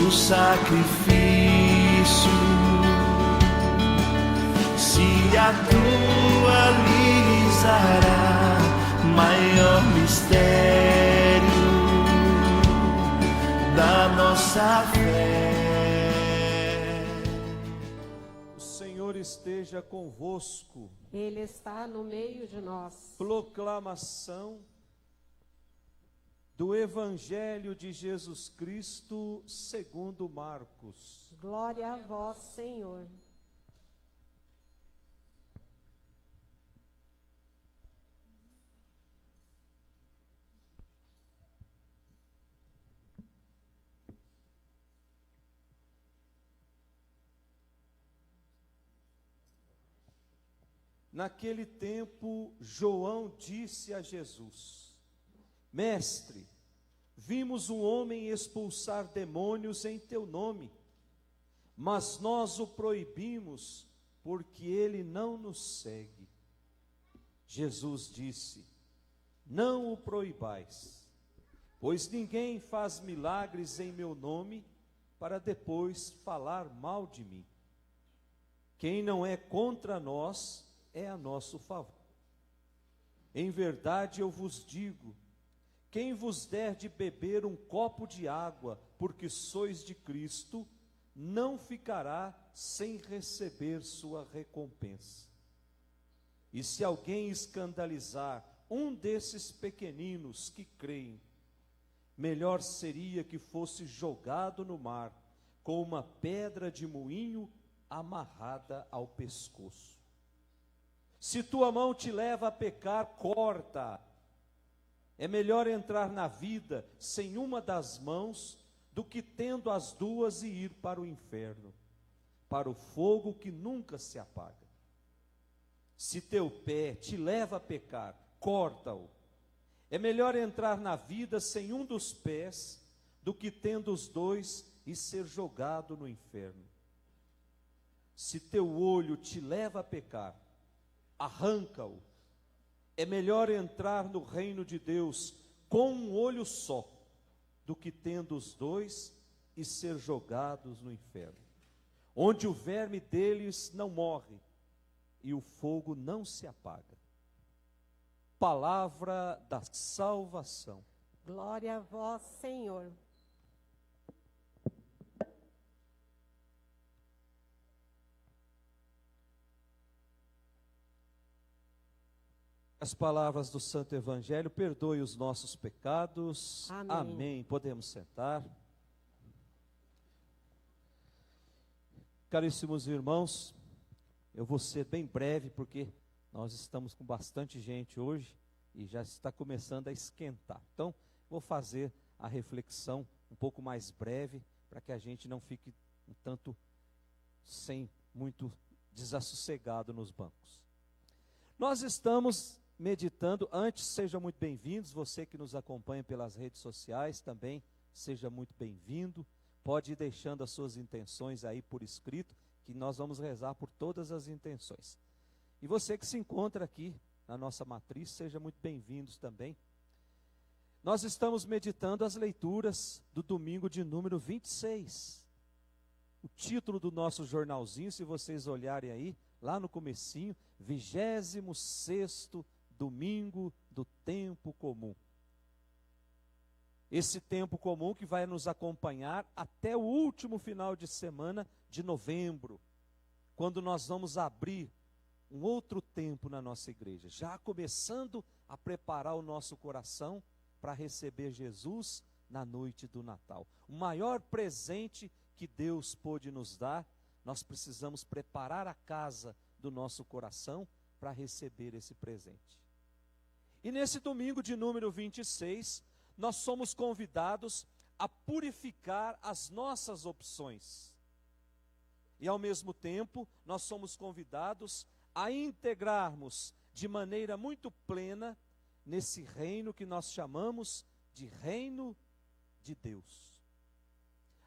o sacrifício, se atualizará, maior mistério da nossa fé. O Senhor esteja convosco. Ele está no meio de nós. Proclamação do Evangelho de Jesus Cristo segundo Marcos. Glória a vós, Senhor. Naquele tempo, João disse a Jesus: Mestre, vimos um homem expulsar demônios em teu nome, mas nós o proibimos, porque ele não nos segue. Jesus disse: Não o proibais, pois ninguém faz milagres em meu nome para depois falar mal de mim. Quem não é contra nós é a nosso favor. Em verdade eu vos digo, quem vos der de beber um copo de água, porque sois de Cristo, não ficará sem receber sua recompensa. E se alguém escandalizar um desses pequeninos que creem, melhor seria que fosse jogado no mar, com uma pedra de moinho amarrada ao pescoço. Se tua mão te leva a pecar, corta. É melhor entrar na vida sem uma das mãos, do que tendo as duas e ir para o inferno, para o fogo que nunca se apaga. Se teu pé te leva a pecar, corta-o. É melhor entrar na vida sem um dos pés, do que tendo os dois e ser jogado no inferno. Se teu olho te leva a pecar, arranca-o. É melhor entrar no reino de Deus com um olho só, do que tendo os dois e ser jogados no inferno, onde o verme deles não morre e o fogo não se apaga. Palavra da salvação. Glória a vós, Senhor. As palavras do Santo Evangelho, perdoe os nossos pecados. Amém. Amém. Podemos sentar. Caríssimos irmãos, eu vou ser bem breve, porque nós estamos com bastante gente hoje e já está começando a esquentar. Então, vou fazer a reflexão um pouco mais breve, para que a gente não fique um tanto sem muito desassossegado nos bancos. Nós estamos meditando, antes sejam muito bem-vindos, você que nos acompanha pelas redes sociais também, seja muito bem-vindo, pode ir deixando as suas intenções aí por escrito, que nós vamos rezar por todas as intenções. E você que se encontra aqui na nossa matriz, seja muito bem-vindos também. Nós estamos meditando as leituras do domingo de número 26. O título do nosso jornalzinho, se vocês olharem aí, lá no comecinho, 26º domingo do tempo comum. Esse tempo comum que vai nos acompanhar até o último final de semana de novembro, quando nós vamos abrir um outro tempo na nossa igreja, já começando a preparar o nosso coração para receber Jesus na noite do Natal. O maior presente que Deus pôde nos dar, nós precisamos preparar a casa do nosso coração para receber esse presente. E nesse domingo de número 26, nós somos convidados a purificar as nossas opções. E ao mesmo tempo, nós somos convidados a integrarmos de maneira muito plena nesse reino que nós chamamos de reino de Deus.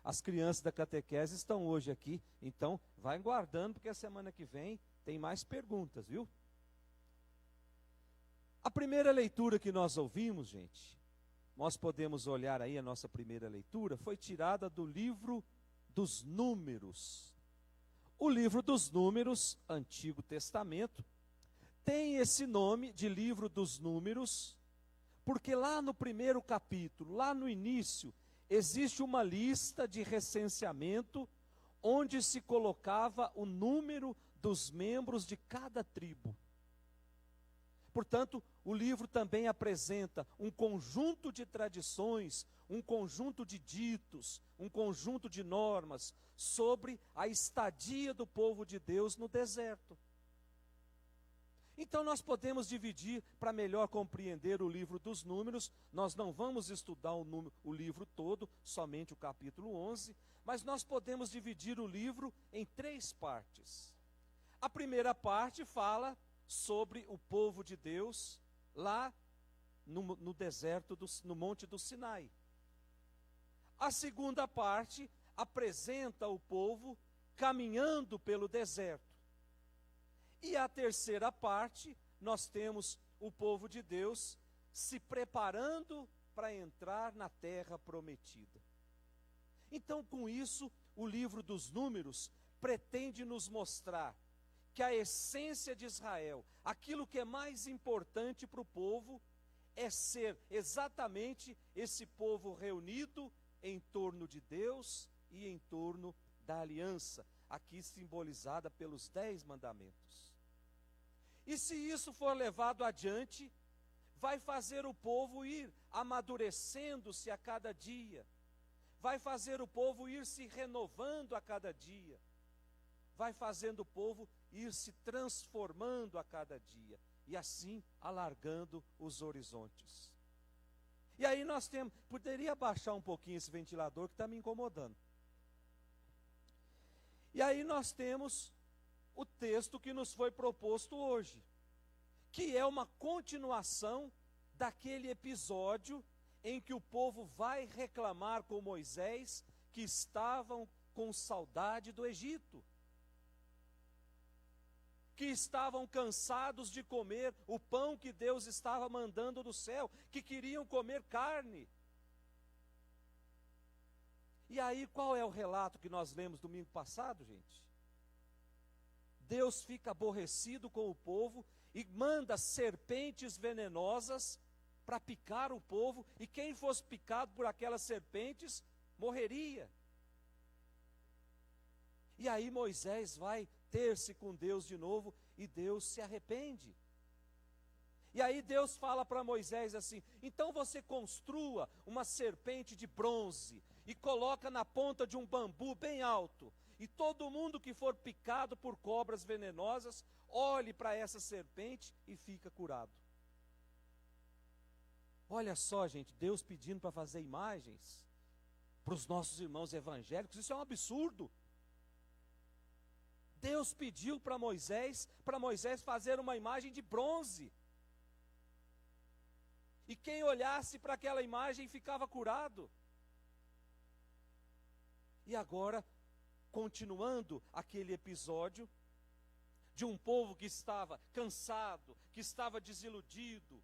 As crianças da catequese estão hoje aqui, então vai guardando, porque a semana que vem tem mais perguntas, viu? A primeira leitura que nós ouvimos, gente, nós podemos olhar aí a nossa primeira leitura, foi tirada do livro dos Números. O livro dos Números, Antigo Testamento, tem esse nome de livro dos Números, porque lá no primeiro capítulo, lá no início, existe uma lista de recenseamento, onde se colocava o número dos membros de cada tribo. Portanto, o livro também apresenta um conjunto de tradições, um conjunto de ditos, um conjunto de normas sobre a estadia do povo de Deus no deserto. Então nós podemos dividir, para melhor compreender o livro dos Números, nós não vamos estudar o livro todo, somente o capítulo 11, mas nós podemos dividir o livro em 3 partes. A primeira parte fala sobre o povo de Deus lá no deserto, no Monte do Sinai. A segunda parte apresenta o povo caminhando pelo deserto. E a terceira parte, nós temos o povo de Deus se preparando para entrar na terra prometida. Então, com isso, o livro dos Números pretende nos mostrar que a essência de Israel, aquilo que é mais importante para o povo, é ser exatamente esse povo reunido em torno de Deus e em torno da aliança, aqui simbolizada pelos 10 mandamentos. E se isso for levado adiante, vai fazer o povo ir amadurecendo-se a cada dia, vai fazer o povo ir se renovando a cada dia, vai fazendo o povo ir se transformando a cada dia, e assim alargando os horizontes. E aí nós temos, poderia abaixar um pouquinho esse ventilador que está me incomodando. E aí nós temos o texto que nos foi proposto hoje, que é uma continuação daquele episódio em que o povo vai reclamar com Moisés que estavam com saudade do Egito, que estavam cansados de comer o pão que Deus estava mandando do céu, que queriam comer carne. E aí qual é o relato que nós lemos domingo passado, gente? Deus fica aborrecido com o povo e manda serpentes venenosas para picar o povo, e quem fosse picado por aquelas serpentes morreria. E aí Moisés vai ter-se com Deus de novo, e Deus se arrepende. E aí Deus fala para Moisés assim: então você construa uma serpente de bronze e coloca na ponta de um bambu bem alto, e todo mundo que for picado por cobras venenosas, olhe para essa serpente e fica curado. Olha só, gente, Deus pedindo para fazer imagens para os nossos irmãos evangélicos, isso é um absurdo. Deus pediu para Moisés fazer uma imagem de bronze. E quem olhasse para aquela imagem ficava curado. E agora, continuando aquele episódio de um povo que estava cansado, que estava desiludido,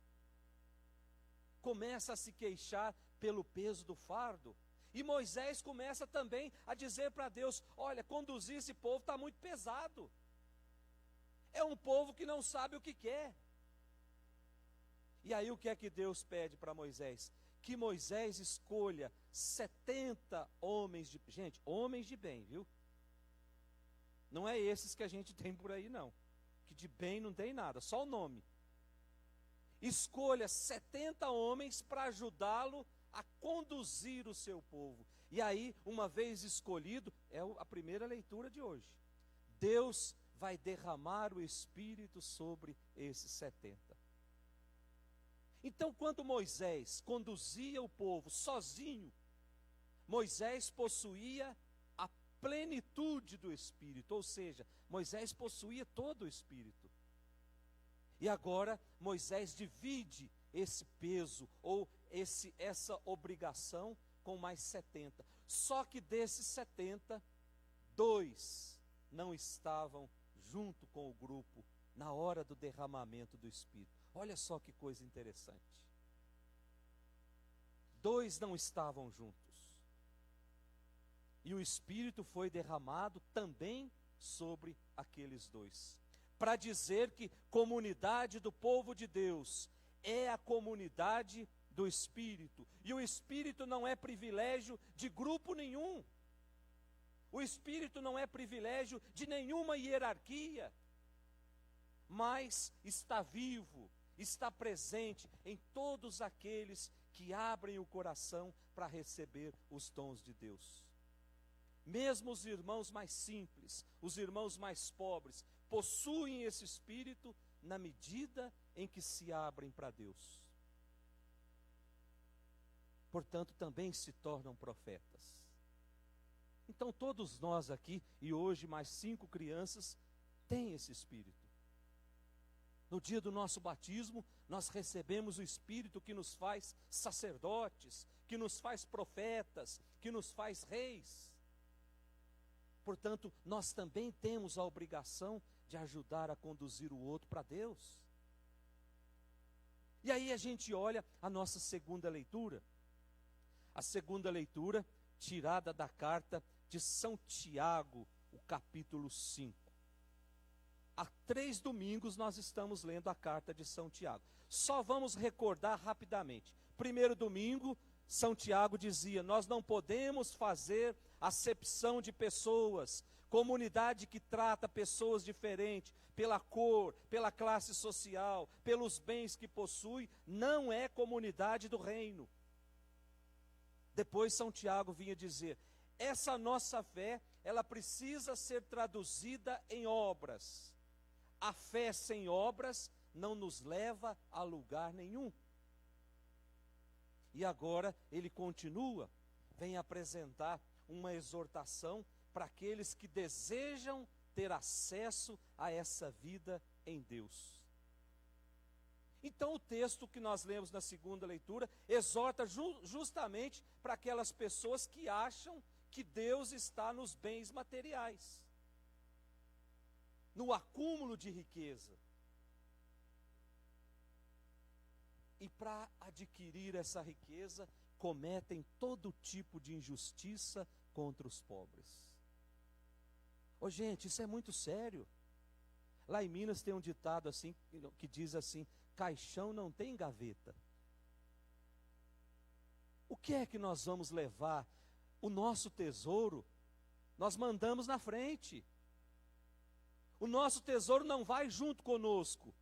começa a se queixar pelo peso do fardo. E Moisés começa também a dizer para Deus: olha, conduzir esse povo está muito pesado. É um povo que não sabe o que quer. E aí o que é que Deus pede para Moisés? Que Moisés escolha 70 homens de... Gente, homens de bem, viu? Não é esses que a gente tem por aí, não. Que de bem não tem nada, só o nome. Escolha 70 homens para ajudá-lo a conduzir o seu povo. E aí, uma vez escolhido, é a primeira leitura de hoje. Deus vai derramar o Espírito sobre esses 70. Então, quando Moisés conduzia o povo sozinho, Moisés possuía a plenitude do Espírito, ou seja, Moisés possuía todo o Espírito. E agora, Moisés divide esse peso, ou essa obrigação, com mais 70. Só que desses 70, 2 não estavam junto com o grupo na hora do derramamento do Espírito. Olha só que coisa interessante. dois não estavam juntos. E o Espírito foi derramado também sobre aqueles dois, para dizer que comunidade do povo de Deus é a comunidade do Espírito, e o Espírito não é privilégio de grupo nenhum, o Espírito não é privilégio de nenhuma hierarquia, mas está vivo, está presente em todos aqueles que abrem o coração para receber os dons de Deus. Mesmo os irmãos mais simples, os irmãos mais pobres, possuem esse Espírito na medida em que se abrem para Deus. Portanto, também se tornam profetas. Então, todos nós aqui, e hoje mais 5 crianças, têm esse Espírito. No dia do nosso batismo, nós recebemos o Espírito que nos faz sacerdotes, que nos faz profetas, que nos faz reis. Portanto, nós também temos a obrigação de ajudar a conduzir o outro para Deus. E aí a gente olha a nossa segunda leitura. A segunda leitura, tirada da carta de São Tiago, o capítulo 5. Há 3 domingos nós estamos lendo a carta de São Tiago. Só vamos recordar rapidamente. Primeiro domingo, São Tiago dizia: nós não podemos fazer acepção de pessoas, comunidade que trata pessoas diferentes, pela cor, pela classe social, pelos bens que possui, não é comunidade do reino. Depois São Tiago vinha dizer: essa nossa fé, ela precisa ser traduzida em obras. A fé sem obras não nos leva a lugar nenhum. E agora ele continua, vem apresentar uma exortação para aqueles que desejam ter acesso a essa vida em Deus. Então o texto que nós lemos na segunda leitura exorta justamente para aquelas pessoas que acham que Deus está nos bens materiais, no acúmulo de riqueza. E para adquirir essa riqueza, cometem todo tipo de injustiça contra os pobres. Ô gente, isso é muito sério. Lá em Minas tem um ditado assim, que diz assim: caixão não tem gaveta. O que é que nós vamos levar? O nosso tesouro, nós mandamos na frente. O nosso tesouro não vai junto conosco.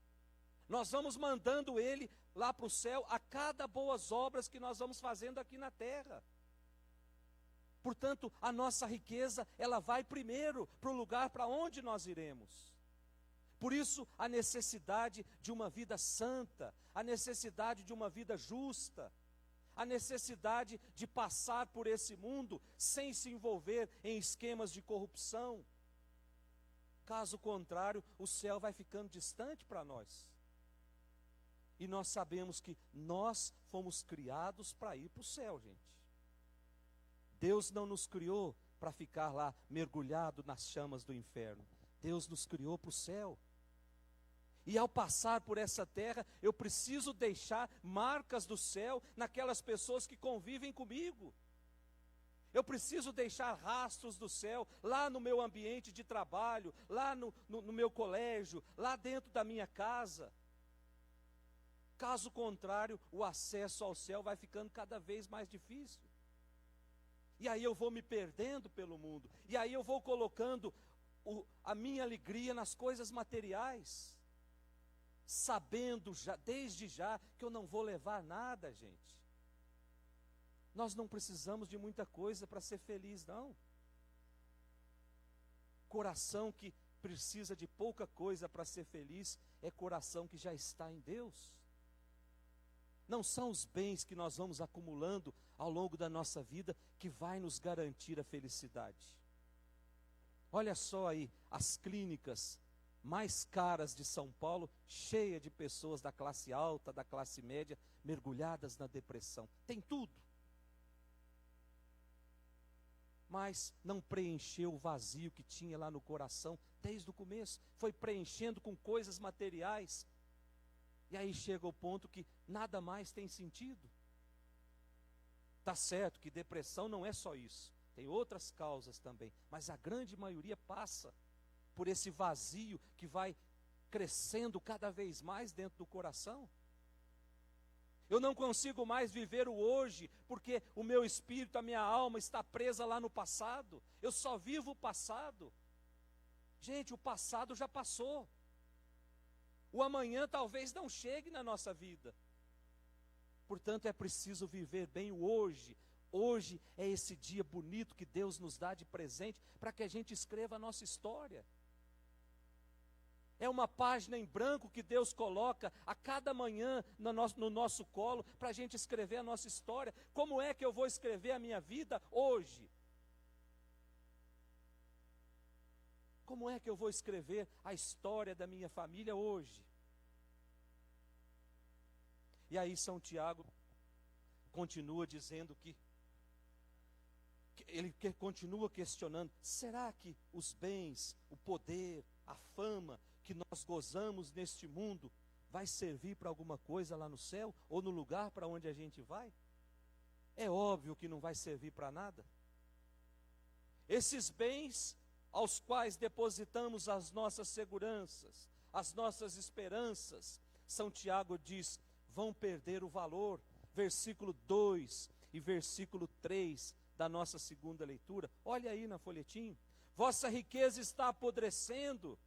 Nós vamos mandando ele lá para o céu a cada boas obras que nós vamos fazendo aqui na terra. Portanto, a nossa riqueza, ela vai primeiro para o lugar para onde nós iremos. Por isso, a necessidade de uma vida santa, a necessidade de uma vida justa, a necessidade de passar por esse mundo sem se envolver em esquemas de corrupção. Caso contrário, o céu vai ficando distante para nós. E nós sabemos que nós fomos criados para ir para o céu, gente. Deus não nos criou para ficar lá mergulhado nas chamas do inferno. Deus nos criou para o céu. E ao passar por essa terra, eu preciso deixar marcas do céu naquelas pessoas que convivem comigo. Eu preciso deixar rastros do céu lá no meu ambiente de trabalho, lá no meu colégio, lá dentro da minha casa. Caso contrário, o acesso ao céu vai ficando cada vez mais difícil. E aí eu vou me perdendo pelo mundo. E aí eu vou colocando a minha alegria nas coisas materiais, sabendo desde já que eu não vou levar nada, gente. Nós não precisamos de muita coisa para ser feliz, não. Coração que precisa de pouca coisa para ser feliz é coração que já está em Deus. Não são os bens que nós vamos acumulando ao longo da nossa vida que vai nos garantir a felicidade. Olha só aí, as clínicas mais caras de São Paulo, cheia de pessoas da classe alta, da classe média, mergulhadas na depressão. Tem tudo. Mas não preencheu o vazio que tinha lá no coração desde o começo. Foi preenchendo com coisas materiais. E aí chega o ponto que nada mais tem sentido. Tá certo que depressão não é só isso, tem outras causas também, mas a grande maioria passa por esse vazio que vai crescendo cada vez mais dentro do coração. Eu não consigo mais viver o hoje, porque o meu espírito, a minha alma está presa lá no passado. Eu só vivo o passado. Gente, o passado já passou. O amanhã talvez não chegue na nossa vida. Portanto, é preciso viver bem o hoje. Hoje é esse dia bonito que Deus nos dá de presente para que a gente escreva a nossa história. É uma página em branco que Deus coloca a cada manhã no nosso colo para a gente escrever a nossa história. Como é que eu vou escrever a minha vida hoje? Como é que eu vou escrever a história da minha família hoje? E aí São Tiago continua dizendo que ele continua questionando: será que os bens, o poder, a fama que nós gozamos neste mundo vai servir para alguma coisa lá no céu ou no lugar para onde a gente vai? É óbvio que não vai servir para nada. Esses bens aos quais depositamos as nossas seguranças, as nossas esperanças, São Tiago diz, vão perder o valor. Versículo 2 e versículo 3 da nossa segunda leitura. Olha aí na folhetim. Vossa riqueza está apodrecendo,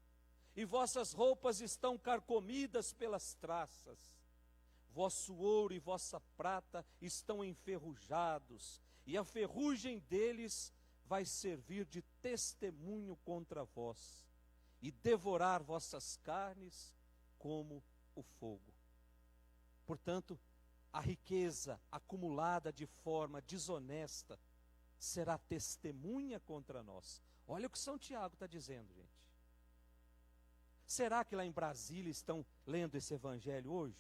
e vossas roupas estão carcomidas pelas traças. Vosso ouro e vossa prata estão enferrujados, e a ferrugem deles vai servir de testemunho contra vós, e devorar vossas carnes como o fogo. Portanto, a riqueza acumulada de forma desonesta será testemunha contra nós. Olha o que São Tiago está dizendo, gente. Será que lá em Brasília estão lendo esse evangelho hoje?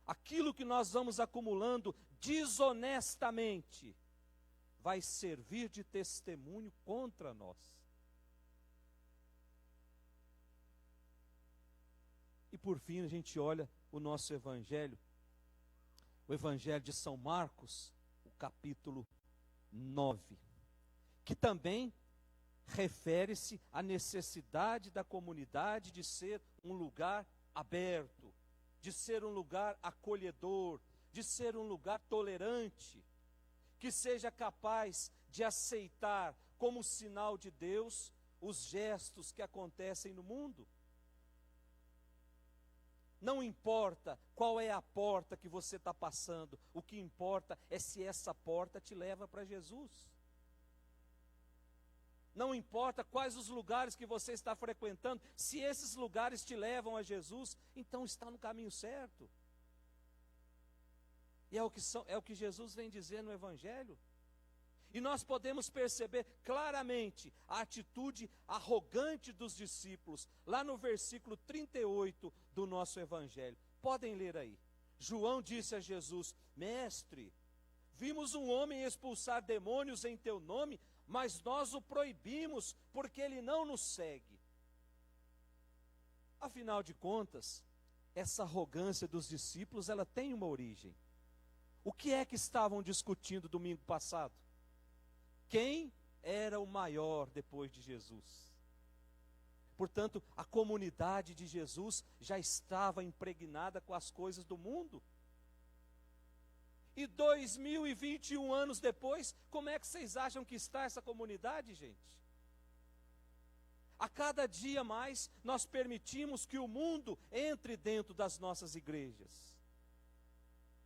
Aquilo que nós vamos acumulando desonestamente vai servir de testemunho contra nós. E por fim a gente olha o nosso evangelho, o evangelho de São Marcos, o capítulo 9, que também refere-se à necessidade da comunidade de ser um lugar aberto, de ser um lugar acolhedor, de ser um lugar tolerante, que seja capaz de aceitar como sinal de Deus os gestos que acontecem no mundo. Não importa qual é a porta que você está passando, o que importa é se essa porta te leva para Jesus. Não importa quais os lugares que você está frequentando, se esses lugares te levam a Jesus, então está no caminho certo. E é o que Jesus vem dizer no Evangelho. E nós podemos perceber claramente a atitude arrogante dos discípulos, lá no versículo 38 do nosso Evangelho. Podem ler aí. João disse a Jesus: Mestre, vimos um homem expulsar demônios em teu nome, mas nós o proibimos, porque ele não nos segue. Afinal de contas, essa arrogância dos discípulos, ela tem uma origem. O que é que estavam discutindo domingo passado? Quem era o maior depois de Jesus? Portanto, a comunidade de Jesus já estava impregnada com as coisas do mundo. E 2021 anos depois, como é que vocês acham que está essa comunidade, gente? A cada dia mais, nós permitimos que o mundo entre dentro das nossas igrejas.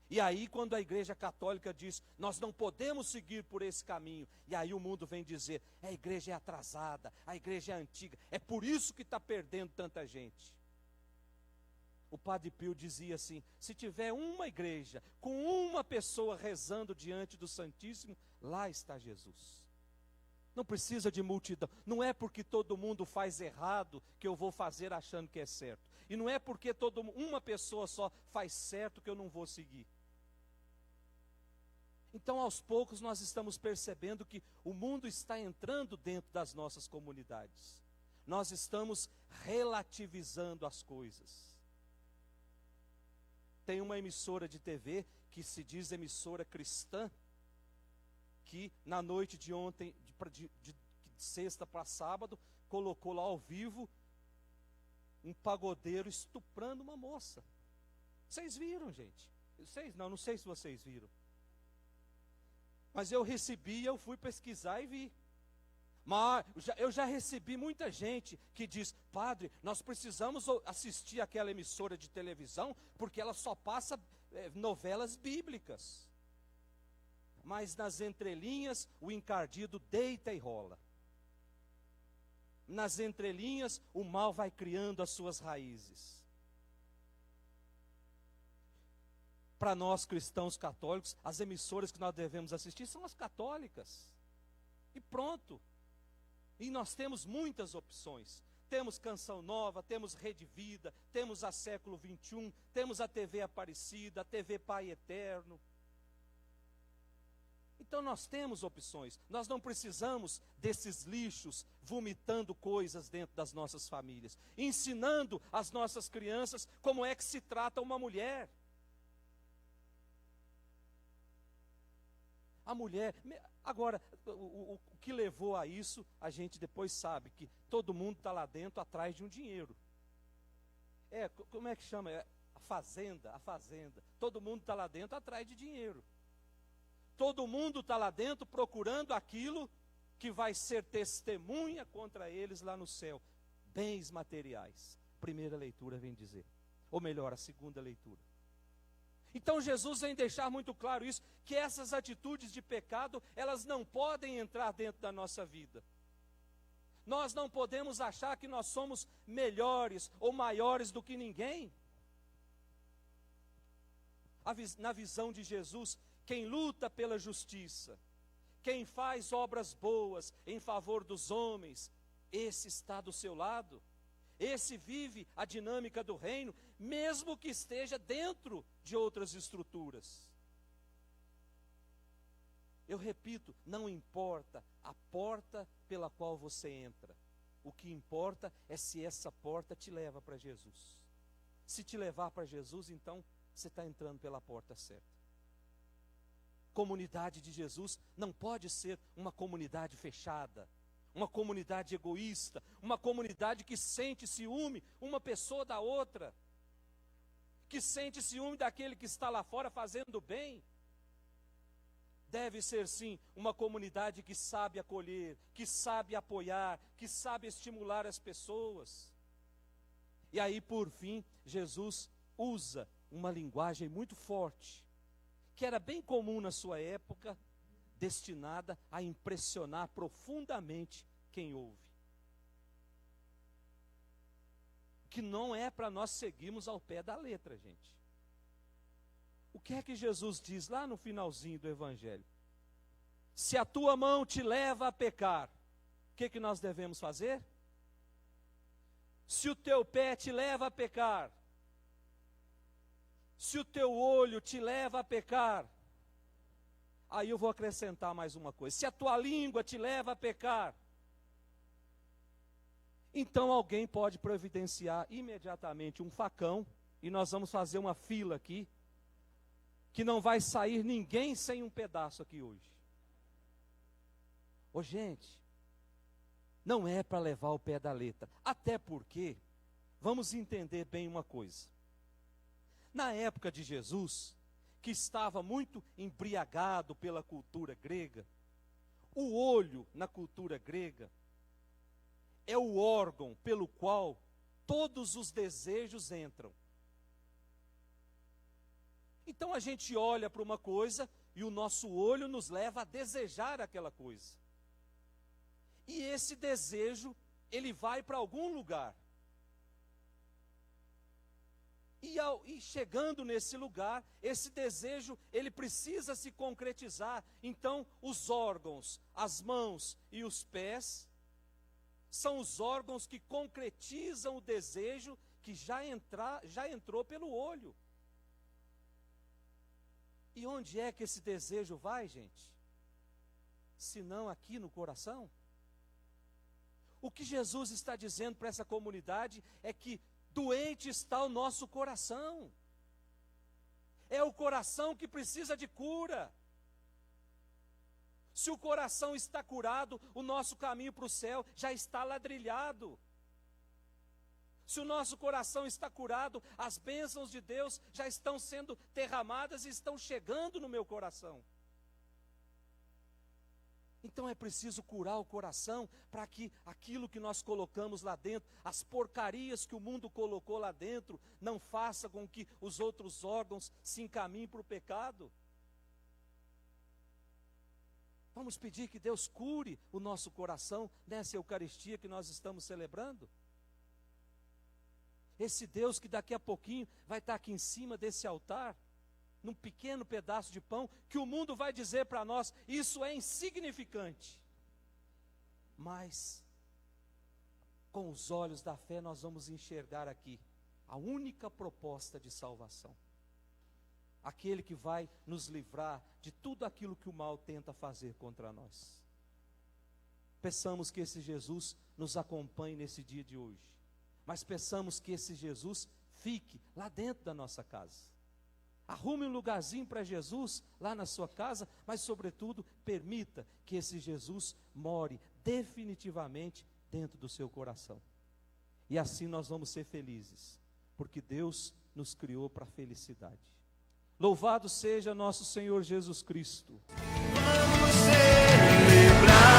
E aí, quando a Igreja Católica diz, nós não podemos seguir por esse caminho, e aí o mundo vem dizer, a igreja é atrasada, a igreja é antiga, é por isso que está perdendo tanta gente. O Padre Pio dizia assim, se tiver uma igreja, com uma pessoa rezando diante do Santíssimo, lá está Jesus. Não precisa de multidão, não é porque todo mundo faz errado que eu vou fazer achando que é certo. E não é porque uma pessoa só faz certo que eu não vou seguir. Então, aos poucos, nós estamos percebendo que o mundo está entrando dentro das nossas comunidades. Nós estamos relativizando as coisas. Tem uma emissora de TV que se diz emissora cristã, que na noite de ontem, de sexta para sábado, colocou lá ao vivo um pagodeiro estuprando uma moça. Vocês viram, gente? Não sei se vocês viram. Mas eu recebi, eu fui pesquisar e vi. Mas eu já recebi muita gente que diz: padre, nós precisamos assistir aquela emissora de televisão, porque ela só passa novelas bíblicas. Mas nas entrelinhas, o encardido deita e rola. Nas entrelinhas, o mal vai criando as suas raízes. Para nós cristãos católicos, as emissoras que nós devemos assistir são as católicas. E pronto. E nós temos muitas opções. Temos Canção Nova, temos Rede Vida, temos a Século XXI, temos a TV Aparecida, a TV Pai Eterno. Então nós temos opções. Nós não precisamos desses lixos vomitando coisas dentro das nossas famílias, ensinando as nossas crianças como é que se trata uma mulher. A mulher, agora, o que levou a isso, a gente depois sabe que todo mundo está lá dentro atrás de um dinheiro. Como é que chama? A fazenda. Todo mundo está lá dentro atrás de dinheiro. Todo mundo está lá dentro procurando aquilo que vai ser testemunha contra eles lá no céu. Bens materiais. Primeira leitura vem dizer. Ou melhor, a segunda leitura. Então Jesus vem deixar muito claro isso, que essas atitudes de pecado, elas não podem entrar dentro da nossa vida. Nós não podemos achar que nós somos melhores ou maiores do que ninguém. Na visão de Jesus, quem luta pela justiça, quem faz obras boas em favor dos homens, esse está do seu lado. Esse vive a dinâmica do reino, mesmo que esteja dentro de outras estruturas. Eu repito, não importa a porta pela qual você entra. O que importa é se essa porta te leva para Jesus. Se te levar para Jesus, então você está entrando pela porta certa. Comunidade de Jesus não pode ser uma comunidade fechada, uma comunidade egoísta, uma comunidade que sente ciúme uma pessoa da outra, que sente ciúme daquele que está lá fora fazendo bem. Deve ser sim uma comunidade que sabe acolher, que sabe apoiar, que sabe estimular as pessoas. E aí, por fim, Jesus usa uma linguagem muito forte, que era bem comum na sua época, destinada a impressionar profundamente quem ouve. Que não é para nós seguirmos ao pé da letra, gente. O que é que Jesus diz lá no finalzinho do Evangelho? Se a tua mão te leva a pecar, o que nós devemos fazer? Se o teu pé te leva a pecar, se o teu olho te leva a pecar, aí eu vou acrescentar mais uma coisa. Se a tua língua te leva a pecar, então alguém pode providenciar imediatamente um facão, e nós vamos fazer uma fila aqui, que não vai sair ninguém sem um pedaço aqui hoje. Ô gente, não é para levar o pé da letra, até porque, vamos entender bem uma coisa. Na época de Jesus, que estava muito embriagado pela cultura grega, o olho na cultura grega é o órgão pelo qual todos os desejos entram. Então a gente olha para uma coisa e o nosso olho nos leva a desejar aquela coisa. E esse desejo, ele vai para algum lugar. E chegando nesse lugar, esse desejo, ele precisa se concretizar. Então, os órgãos, as mãos e os pés, são os órgãos que concretizam o desejo que já entrou pelo olho. E onde é que esse desejo vai, gente? Se não aqui no coração? O que Jesus está dizendo para essa comunidade é que doente está o nosso coração. É o coração que precisa de cura. Se o coração está curado, o nosso caminho para o céu já está ladrilhado. Se o nosso coração está curado, as bênçãos de Deus já estão sendo derramadas e estão chegando no meu coração. Então é preciso curar o coração para que aquilo que nós colocamos lá dentro, as porcarias que o mundo colocou lá dentro, não faça com que os outros órgãos se encaminhem para o pecado. Vamos pedir que Deus cure o nosso coração nessa Eucaristia que nós estamos celebrando. Esse Deus que daqui a pouquinho vai estar aqui em cima desse altar, num pequeno pedaço de pão, que o mundo vai dizer para nós, isso é insignificante. Mas, com os olhos da fé, nós vamos enxergar aqui a única proposta de salvação. Aquele que vai nos livrar de tudo aquilo que o mal tenta fazer contra nós. Peçamos que esse Jesus nos acompanhe nesse dia de hoje. Mas peçamos que esse Jesus fique lá dentro da nossa casa. Arrume um lugarzinho para Jesus lá na sua casa, mas sobretudo permita que esse Jesus more definitivamente dentro do seu coração. E assim nós vamos ser felizes, porque Deus nos criou para a felicidade. Louvado seja nosso Senhor Jesus Cristo. Vamos celebrar.